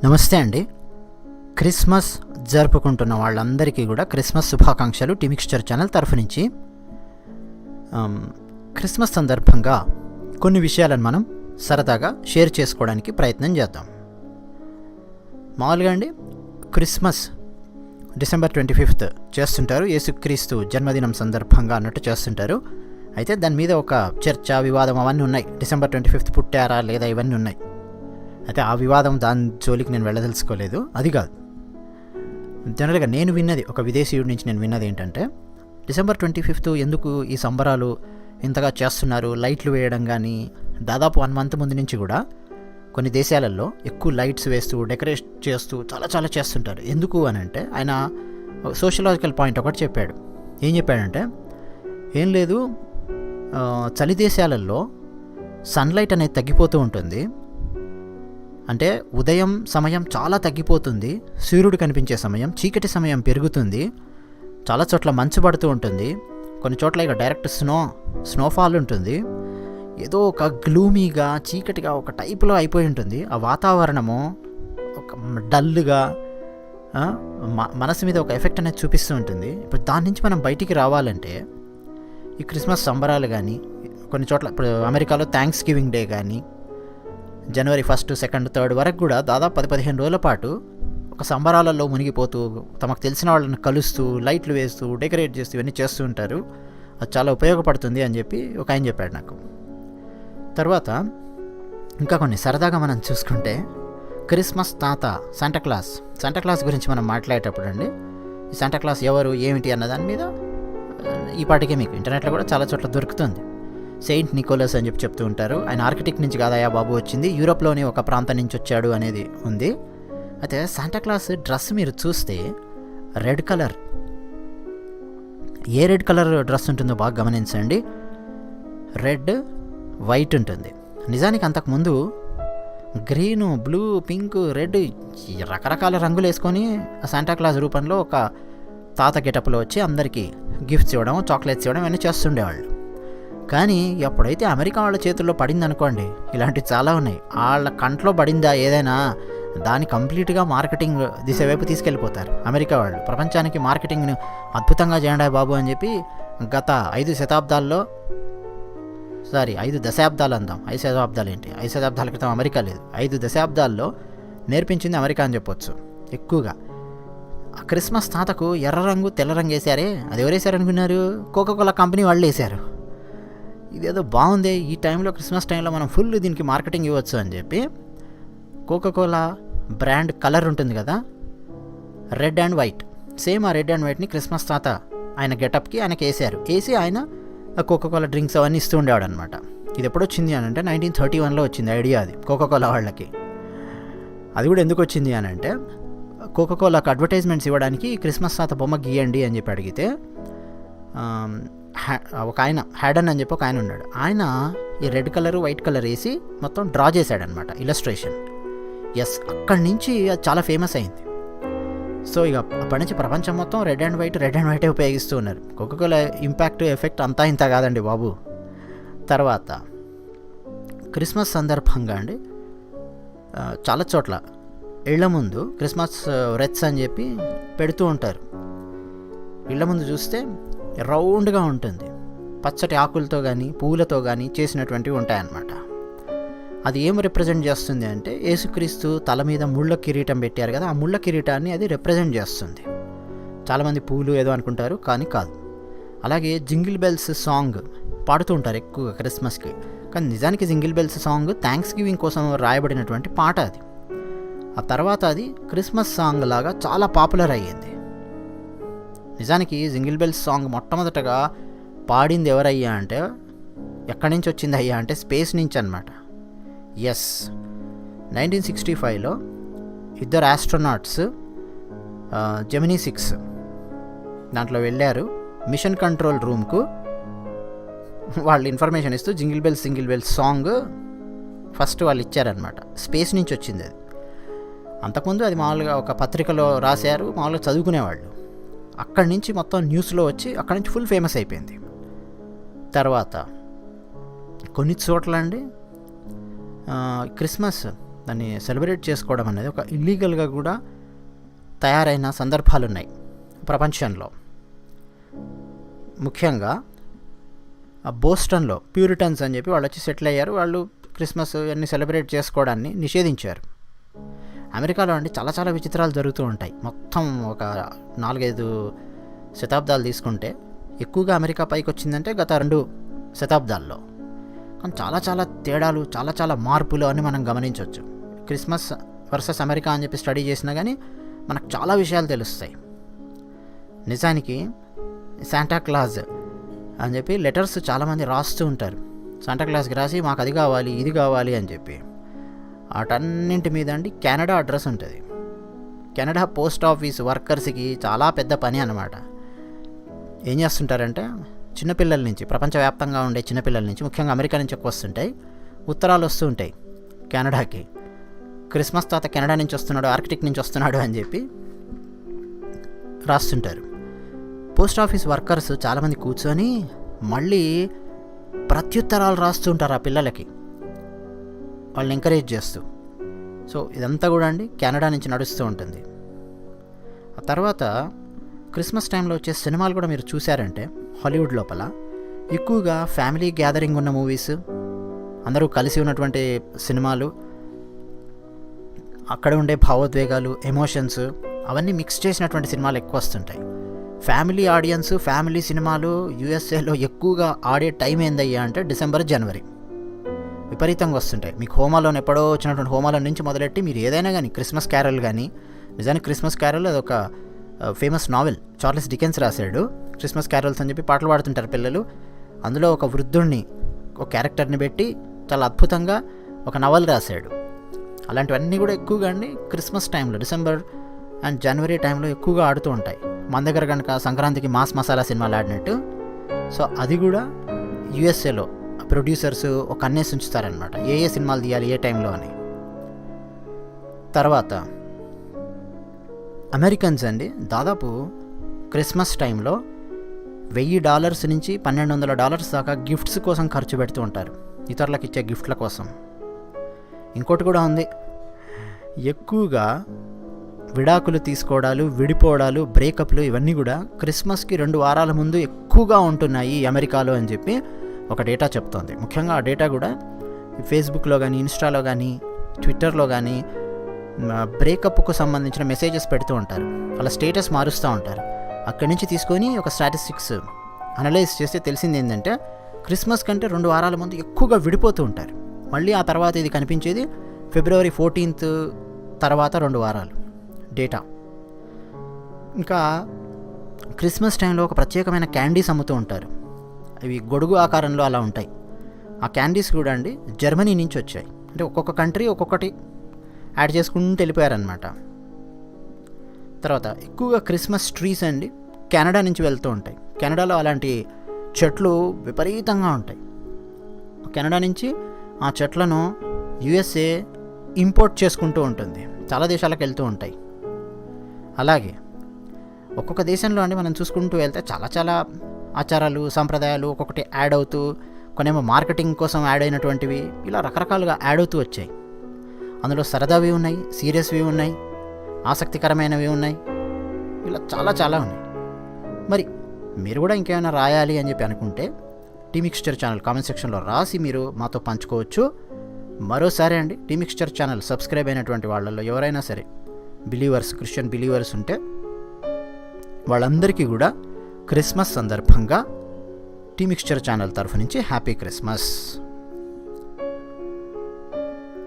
నమస్తే అండి. క్రిస్మస్ జరుపుకుంటున్న వాళ్ళందరికీ కూడా క్రిస్మస్ శుభాకాంక్షలు టీమిక్స్చర్ ఛానల్ తరఫు నుంచి. క్రిస్మస్ సందర్భంగా కొన్ని విషయాలను మనం సరదాగా షేర్ చేసుకోవడానికి ప్రయత్నం చేద్దాం. మామూలుగా అండి, క్రిస్మస్ డిసెంబర్ 25th చేస్తుంటారు, యేసుక్రీస్తు జన్మదినం సందర్భంగా అన్నట్టు చేస్తుంటారు. అయితే దాని మీద ఒక చర్చ, వివాదం అవన్నీ ఉన్నాయి. డిసెంబర్ 25th పుట్టారా లేదా ఇవన్నీ ఉన్నాయి. అయితే ఆ వివాదం దాని జోలికి నేను వెళ్ళదలుచుకోలేదు. అది కాదు, జనరల్గా నేను విన్నది, ఒక విదేశీయుడి నుంచి నేను విన్నది ఏంటంటే, డిసెంబర్ 25th ఎందుకు ఈ సంబరాలు ఇంతగా చేస్తున్నారు, లైట్లు వేయడం కానీ, దాదాపు 1 month ముందు నుంచి కూడా కొన్ని దేశాలలో ఎక్కువ లైట్స్ వేస్తూ డెకరేట్ చేస్తూ చాలా చేస్తుంటారు. ఎందుకు అని అంటే, ఆయన సోషలాజికల్ పాయింట్ ఒకటి చెప్పాడు. ఏం చెప్పాడంటే, ఏం లేదు, చలి దేశాలలో సన్లైట్ అనేది తగ్గిపోతూ ఉంటుంది. అంటే ఉదయం సమయం చాలా తగ్గిపోతుంది, సూర్యుడు కనిపించే సమయం, చీకటి సమయం పెరుగుతుంది, చాలా చోట్ల మంచు పడుతూ ఉంటుంది, కొన్ని చోట్ల ఇక డైరెక్ట్ స్నోఫాల్ ఉంటుంది. ఏదో ఒక గ్లూమీగా చీకటిగా ఒక టైప్లో అయిపోయి ఉంటుంది. ఆ వాతావరణము ఒక డల్గా మనసు మీద ఒక ఎఫెక్ట్ అనేది చూపిస్తూ ఉంటుంది. ఇప్పుడు దాని నుంచి మనం బయటికి రావాలంటే ఈ క్రిస్మస్ సంబరాలు కానీ, కొన్ని చోట్ల ఇప్పుడు అమెరికాలో థ్యాంక్స్ గివింగ్ డే కానీ, జనవరి 1st, 2nd, 3rd వరకు కూడా దాదాపు 10-15 రోజుల పాటు ఒక సంబరాలలో మునిగిపోతూ, తమకు తెలిసిన వాళ్ళని కలుస్తూ, లైట్లు వేస్తూ, డెకరేట్ చేస్తూ ఇవన్నీ చేస్తూ ఉంటారు. అది చాలా ఉపయోగపడుతుంది అని చెప్పి ఒక ఆయన చెప్పాడు నాకు. తర్వాత ఇంకా కొన్ని సరదాగా మనం చూసుకుంటే, క్రిస్మస్ తాత శాంటాక్లాస్ గురించి మనం మాట్లాడేటప్పుడు అండి, ఈ శాంటాక్లాస్ ఎవరు ఏమిటి అన్న దాని మీద ఈ పాటికే మీకు ఇంటర్నెట్లో కూడా చాలా చోట్ల దొరుకుతుంది. సెయింట్ నికోలస్ అని చెప్తూ ఉంటారు. ఆయన ఆర్కిటెక్ట్ నుంచి కాదయా బాబు వచ్చింది, యూరోప్లోని ఒక ప్రాంతం నుంచి వచ్చాడు అనేది ఉంది. అయితే శాంటాక్లాస్ డ్రెస్ మీరు చూస్తే రెడ్ కలర్, ఏ రెడ్ కలర్ డ్రెస్ ఉంటుందో బాగా గమనించండి. రెడ్, వైట్ ఉంటుంది. నిజానికి అంతకుముందు గ్రీను, బ్లూ, పింక్, రెడ్ రకరకాల రంగులు వేసుకొని శాంటాక్లాస్ రూపంలో ఒక తాత గెటప్లో వచ్చి అందరికీ గిఫ్ట్స్ ఇవ్వడం, చాక్లెట్స్ ఇవ్వడం ఇవన్నీ చేస్తుండేవాళ్ళు. కానీ ఎప్పుడైతే అమెరికా వాళ్ళ చేతుల్లో పడింది అనుకోండి, ఇలాంటివి చాలా ఉన్నాయి. వాళ్ళ కంట్లో పడిందా ఏదైనా, దాన్ని కంప్లీట్గా మార్కెటింగ్ దిశ వైపు తీసుకెళ్ళిపోతారు అమెరికా వాళ్ళు. ప్రపంచానికి మార్కెటింగ్ను అద్భుతంగా చేయండి బాబు అని చెప్పి గత 5 శతాబ్దాల్లో, 5 దశాబ్దాలు అందాం, 5 శతాబ్దాలు ఏంటి, 5 శతాబ్దాల క్రితం అమెరికా లేదు, 5 దశాబ్దాల్లో నేర్పించింది అమెరికా అని చెప్పొచ్చు ఎక్కువగా. ఆ క్రిస్మస్ తాతకు ఎర్ర రంగు, తెల్ల రంగు వేసారే, అది ఎవరు వేసారు అనుకున్నారు? కోకోకోలా కంపెనీ వాళ్ళు వేశారు. ఇదేదో బాగుంది, ఈ టైంలో క్రిస్మస్ టైంలో మనం ఫుల్ దీనికి మార్కెటింగ్ ఇవ్వచ్చు అని చెప్పి కోకోకోలా బ్రాండ్ కలర్ ఉంటుంది కదా, రెడ్ అండ్ వైట్, సేమ్ ఆ రెడ్ అండ్ వైట్ని క్రిస్మస్ తాత ఆయన గెటప్కి ఆయనకి వేసి ఆయన కోకోకోలా డ్రింక్స్ అవన్నీ ఇస్తూ ఉండేవాడు అనమాట. ఇది ఎప్పుడు వచ్చింది అని అంటే 1931లో వచ్చింది ఐడియా అది కోకోకోలా వాళ్ళకి. అది కూడా ఎందుకు వచ్చింది అని అంటే, కోకోకోలాకు అడ్వర్టైజ్మెంట్స్ ఇవ్వడానికి క్రిస్మస్ తాత బొమ్మ గీయండి అని చెప్పి అడిగితే, ఒక ఆయన హ్యాడన్ అని చెప్పి ఒక ఆయన ఉన్నాడు. ఆయన ఈ రెడ్ కలర్, వైట్ కలర్ వేసి మొత్తం డ్రా చేశాడనమాట, ఇలస్ట్రేషన్. అక్కడి నుంచి అది చాలా ఫేమస్ అయింది. సో ఇక అప్పటి నుంచి ప్రపంచం మొత్తం రెడ్ అండ్ వైటే ఉపయోగిస్తూ ఉన్నారు. కోకోకోలా ఇంపాక్ట్, ఎఫెక్ట్ అంతా ఇంత కాదండి బాబు. తర్వాత క్రిస్మస్ సందర్భంగా అండి, చాలా చోట్ల ఇళ్ల ముందు క్రిస్మస్ రెత్స్ అని చెప్పి పెడుతూ ఉంటారు. ఇళ్ల ముందు చూస్తే రౌండ్గా ఉంటుంది, పచ్చటి ఆకులతో కానీ పువ్వులతో కానీ చేసినటువంటివి ఉంటాయన్నమాట. అది ఏం రిప్రజెంట్ చేస్తుంది అంటే, యేసుక్రీస్తు తల మీద ముళ్ళ కిరీటం పెట్టారు కదా, ఆ ముళ్ళ కిరీటాన్ని అది రిప్రజెంట్ చేస్తుంది. చాలామంది పువ్వులు ఏదో అనుకుంటారు, కానీ కాదు. అలాగే జింగిల్ బెల్స్ సాంగ్ పాడుతూ ఉంటారు ఎక్కువగా క్రిస్మస్కి, కానీ నిజానికి jingle bells song Thanksgiving కోసం రాయబడినటువంటి పాట అది. ఆ తర్వాత అది క్రిస్మస్ సాంగ్ లాగా చాలా పాపులర్ అయ్యింది. నిజానికి జింగిల్ బెల్స్ సాంగ్ మొట్టమొదటగా పాడింది ఎవరయ్యా అంటే, ఎక్కడి నుంచి వచ్చింది అయ్యా అంటే, స్పేస్ నుంచి అనమాట. 1965లో 2 ఆస్ట్రోనాట్స్ జెమినీ 6 దాంట్లో వెళ్ళారు. మిషన్ కంట్రోల్ రూమ్కు వాళ్ళు ఇన్ఫర్మేషన్ ఇస్తూ జింగిల్ బెల్స్ సాంగ్ ఫస్ట్ వాళ్ళు ఇచ్చారనమాట. స్పేస్ నుంచి వచ్చింది అది. అంతకుముందు అది మామూలుగా ఒక పత్రికలో రాశారు, మామూలుగా చదువుకునేవాళ్ళు. అక్కడి నుంచి మొత్తం న్యూస్లో వచ్చి అక్కడి నుంచి ఫుల్ ఫేమస్ అయిపోయింది. తర్వాత కొన్ని చోట్ల అండి క్రిస్మస్ దాన్ని సెలబ్రేట్ చేసుకోవడం అనేది ఒక ఇల్లీగల్గా కూడా తయారైన సందర్భాలు ఉన్నాయి ప్రపంచంలో. ముఖ్యంగా బోస్టన్లో ప్యూరిటన్స్ అని చెప్పి వాళ్ళు వచ్చి సెటిల్ అయ్యారు. వాళ్ళు క్రిస్మస్ అన్ని సెలబ్రేట్ చేసుకోవడాన్ని నిషేధించారు. అమెరికాలో అండి చాలా చాలా విచిత్రాలు జరుగుతూ ఉంటాయి. మొత్తం ఒక 4-5 శతాబ్దాలు తీసుకుంటే ఎక్కువగా అమెరికా పైకి వచ్చిందంటే గత 2 శతాబ్దాల్లో. కానీ చాలా చాలా తేడాలు, చాలా చాలా మార్పులు అని మనం గమనించవచ్చు. క్రిస్మస్ వర్సెస్ అమెరికా అని చెప్పి స్టడీ చేసినా కానీ మనకు చాలా విషయాలు తెలుస్తాయి. నిజానికి శాంటా క్లాజ్ అని చెప్పి లెటర్స్ చాలామంది రాస్తూ ఉంటారు. శాంటా క్లాస్కి రాసి మాకు అది కావాలి ఇది కావాలి అని చెప్పి. వాటన్నింటి మీద అండి కెనడా అడ్రస్ ఉంటుంది. కెనడా పోస్ట్ ఆఫీస్ వర్కర్స్కి చాలా పెద్ద పని అన్నమాట. ఏం చేస్తుంటారంటే చిన్నపిల్లల నుంచి, ప్రపంచవ్యాప్తంగా ఉండే చిన్నపిల్లల నుంచి, ముఖ్యంగా అమెరికా నుంచి ఎక్కువ వస్తుంటాయి ఉత్తరాలు వస్తూ ఉంటాయి కెనడాకి. క్రిస్మస్ తాత కెనడా నుంచి వస్తున్నాడు, ఆర్కిటిక్ నుంచి వస్తున్నాడు అని చెప్పి రాస్తుంటారు. పోస్ట్ ఆఫీస్ వర్కర్స్ చాలామంది కూర్చొని మళ్ళీ ప్రత్యుత్తరాలు రాస్తూ ఉంటారు ఆ పిల్లలకి, వాళ్ళని ఎంకరేజ్ చేస్తూ. సో ఇదంతా కూడా అండి కెనడా నుంచి నడుస్తూ ఉంటుంది. ఆ తర్వాత క్రిస్మస్ టైంలో వచ్చే సినిమాలు కూడా మీరు చూసారంటే హాలీవుడ్ లోపల ఎక్కువగా ఫ్యామిలీ గ్యాదరింగ్ ఉన్న మూవీస్, అందరూ కలిసి ఉన్నటువంటి సినిమాలు, అక్కడ ఉండే భావోద్వేగాలు, ఎమోషన్స్ అవన్నీ మిక్స్ చేసినటువంటి సినిమాలు ఎక్కువ వస్తుంటాయి. ఫ్యామిలీ ఆడియన్స్, ఫ్యామిలీ సినిమాలు యూఎస్ఏలో ఎక్కువగా ఆడే టైం ఏందయ్యా అంటే డిసెంబర్, జనవరి విపరీతంగా వస్తుంటాయి. మీకు హోమాలోన్ ఎప్పుడో వచ్చినటువంటి హోమాలోన్ నుంచి మొదలెట్టి మీరు ఏదైనా కానీ, క్రిస్మస్ క్యారల్ కానీ, నిజానికి క్రిస్మస్ క్యారల్ అదొక ఫేమస్ నావెల్, చార్లెస్ డికెన్స్ రాశాడు. క్రిస్మస్ క్యారల్స్ అని చెప్పి పాటలు పాడుతుంటారు పిల్లలు. అందులో ఒక వృద్ధుడిని, ఒక క్యారెక్టర్ని పెట్టి చాలా అద్భుతంగా ఒక నవల్ రాశాడు. అలాంటివన్నీ కూడా ఎక్కువగా అండి క్రిస్మస్ టైంలో, డిసెంబర్ అండ్ జనవరి టైంలో ఎక్కువగా ఆడుతూ ఉంటాయి. మన దగ్గర కనుక సంక్రాంతికి మాస్ మసాలా సినిమాలు ఆడినట్టు. సో అది కూడా యూఎస్ఏలో ప్రొడ్యూసర్స్ ఒక అన్నేసి ఉంచుతారనమాట, ఏ సినిమాలు తీయాలి ఏ టైంలో అని. తర్వాత అమెరికన్స్ అండి దాదాపు క్రిస్మస్ టైంలో $1000 నుంచి $1200 దాకా గిఫ్ట్స్ కోసం ఖర్చు పెడుతూ ఉంటారు, ఇతరులకు ఇచ్చే గిఫ్ట్ల కోసం. ఇంకోటి కూడా ఉంది, ఎక్కువగా విడాకులు తీసుకోవడాలు, విడిపోవడాలు, బ్రేకప్లు ఇవన్నీ కూడా క్రిస్మస్కి 2 వారాల ముందు ఎక్కువగా ఉంటున్నాయి అమెరికాలో అని చెప్పి ఒక డేటా చెప్తోంది. ముఖ్యంగా ఆ డేటా కూడా ఫేస్బుక్లో కానీ, ఇన్స్టాలో కానీ, ట్విట్టర్లో కానీ బ్రేకప్కు సంబంధించిన మెసేజెస్ పెడుతూ ఉంటారు, అలా స్టేటస్ మారుస్తూ ఉంటారు. అక్కడి నుంచి తీసుకొని ఒక స్టాటిస్టిక్స్ అనలైజ్ చేస్తే తెలిసింది ఏంటంటే క్రిస్మస్ కంటే 2 వారాల ముందు ఎక్కువగా విడిపోతూ ఉంటారు. మళ్ళీ ఆ తర్వాత ఇది కనిపించేది February 14th తర్వాత 2 వారాలు డేటా. ఇంకా క్రిస్మస్ టైంలో ఒక ప్రత్యేకమైన క్యాండీస్ అమ్ముతూ ఉంటారు. అవి గొడుగు ఆకారంలో అలా ఉంటాయి. ఆ క్యాండీస్ కూడా అండి జర్మనీ నుంచి వచ్చాయి. అంటే ఒక్కొక్క కంట్రీ ఒక్కొక్కటి యాడ్ చేసుకుంటూ వెళ్ళిపోయారనమాట. తర్వాత ఎక్కువగా క్రిస్మస్ ట్రీస్ అండి కెనడా నుంచి వెళ్తూ ఉంటాయి. కెనడాలో అలాంటి చెట్లు విపరీతంగా ఉంటాయి. కెనడా నుంచి ఆ చెట్లను యుఎస్ఏ ఇంపోర్ట్ చేసుకుంటూ ఉంటుంది, చాలా దేశాలకు వెళ్తూ ఉంటాయి. అలాగే ఒక్కొక్క దేశంలో అండి మనం చూసుకుంటూ వెళ్తే చాలా చాలా ఆచారాలు, సాంప్రదాయాలు ఒక్కొక్కటి యాడ్ అవుతూ, కొన్నేమో మార్కెటింగ్ కోసం యాడ్ అయినటువంటివి, ఇలా రకరకాలుగా యాడ్ అవుతూ వచ్చాయి. అందులో సరదావి ఉన్నాయి, సీరియస్వి ఉన్నాయి, ఆసక్తికరమైనవి ఉన్నాయి, ఇలా చాలా చాలా ఉన్నాయి. మరి మీరు కూడా ఇంకేమైనా రాయాలి అని చెప్పి అనుకుంటే టీ మిక్స్చర్ ఛానల్ కామెంట్ సెక్షన్లో రాసి మీరు మాతో పంచుకోవచ్చు. మరోసారి అండి, టీ మిక్స్చర్ ఛానల్ సబ్స్క్రైబ్ అయినటువంటి వాళ్ళల్లో ఎవరైనా సరే బిలీవర్స్, క్రిస్టియన్ బిలీవర్స్ ఉంటే వాళ్ళందరికీ కూడా క్రిస్మస్ సందర్భంగా టీ మిక్స్చర్ ఛానల్ తరఫు నుంచి హ్యాపీ క్రిస్మస్.